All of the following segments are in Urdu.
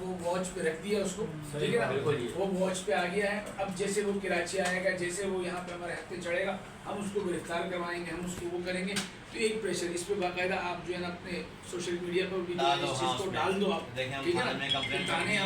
وہ واچ پہ رکھ دیا اس کو، ٹھیک ہے نا، وہ واچ پہ آ گیا ہے. اب جیسے وہ کراچی آئے گا، جیسے وہ یہاں پہ ہمارے ہفتے چڑھے گا، ہم اس کو گرفتار کروائیں گے، ہم اس کو وہ کریں گے. تو ایک پریشر اس پہ باقاعدہ آپ جو ہے نا اپنے سوشل میڈیا پر بھی اس چیز کو ڈال دو آپ، ٹھیک ہے نا. تھانے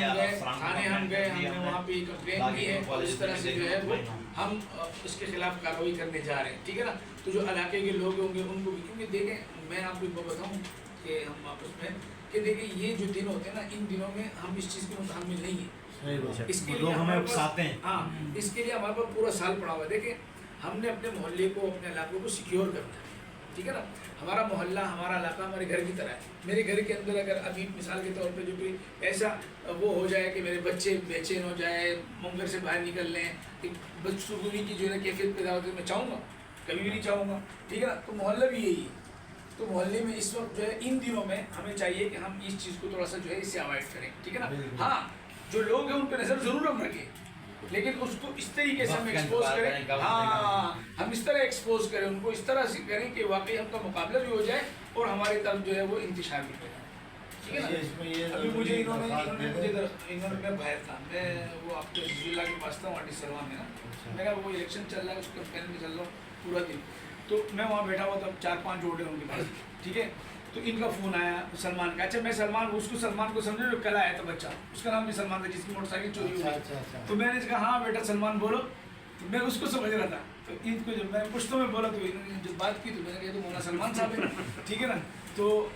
ہم گئے ہم نے وہاں پہ کمپلین کی ہے اور اس طرح سے جو ہے وہ ہم اس کے خلاف کارروائی کرنے جا رہے ہیں، ٹھیک ہے نا. تو جو علاقے کے لوگ ہوں گے ان کو بھی، کیونکہ دیکھیں میں آپ کو بتاؤں کہ ہم آپس میں کہ دیکھیں یہ جو دن ہوتے ہیں نا، ان دنوں میں ہم اس چیز کے متحمل نہیں ہیں. اس کے لیے ہمیں اکساتے ہیں، ہاں اس کے لیے ہمارے پاس پورا سال پڑا ہوا ہے. دیکھیں ہم نے اپنے محلے کو، اپنے علاقوں کو سیکیور کرنا ہے، ٹھیک ہے نا. ہمارا محلہ، ہمارا علاقہ ہمارے گھر کی طرح ہے. میرے گھر کے اندر اگر ابھی مثال کے طور پہ جو کوئی ایسا وہ ہو جائے کہ میرے بچے بے چین ہو جائے، منگر سے باہر نکل لیں، بدسلوکی کی جو ہے نا کیفیت پیدا ہوتی ہے، میں چاہوں گا؟ کبھی بھی نہیں چاہوں گا، ٹھیک ہے نا. تو محلہ بھی یہی ہے. تو محلے میں اس وقت جو ہے ان دنوں میں ہمیں چاہیے کہ ہم اس چیز کو تھوڑا سا جو ہے اس سے اوائڈ کریں، ٹھیک ہے نا. ہاں جو لوگ ہیں ان پہ نظر ضرور ہم رکھیں، لیکن اس کو اس طریقے سے ہم ایکسپوز کریں، ہاں ہم اس طرح ایکسپوز کریں ان کو، اس طرح سے کریں کہ واقعی ہم کا مقابلہ بھی ہو جائے اور ہماری طرف جو ہے وہ انتشار بھی ہو جائے، ٹھیک ہے نا. ابھی مجھے انہوں نے میں باہر تھا، میں وہ آپ کے ضلع کے پاس تھا واٹی سلمان میں نا. میں کہا وہ الیکشن چل رہا ہے، اس کیمپین میں چل رہا ہوں پورا دن. تو میں وہاں بیٹھا ہوا تھا، 4-5 روڈ ہیں ان کے پاس، ٹھیک ہے. تو ان کا فون آیا سلمان کا. اچھا میں سلمان کو سمجھا جو کل آیا تھا بچہ، اس کا نام بھی سلمان تھا جس کی موٹر سائیکل چوری ہوئی. تو میں نے کہا ہاں بیٹا سلمان بولو. تو میں اس کو سمجھ رہا تھا. تو ان کو جب میں پشتوں میں بولا تو انہوں نے جب بات کی تو میں نے کہا تو مولانا سلمان صاحب ہے، ٹھیک ہے نا. تو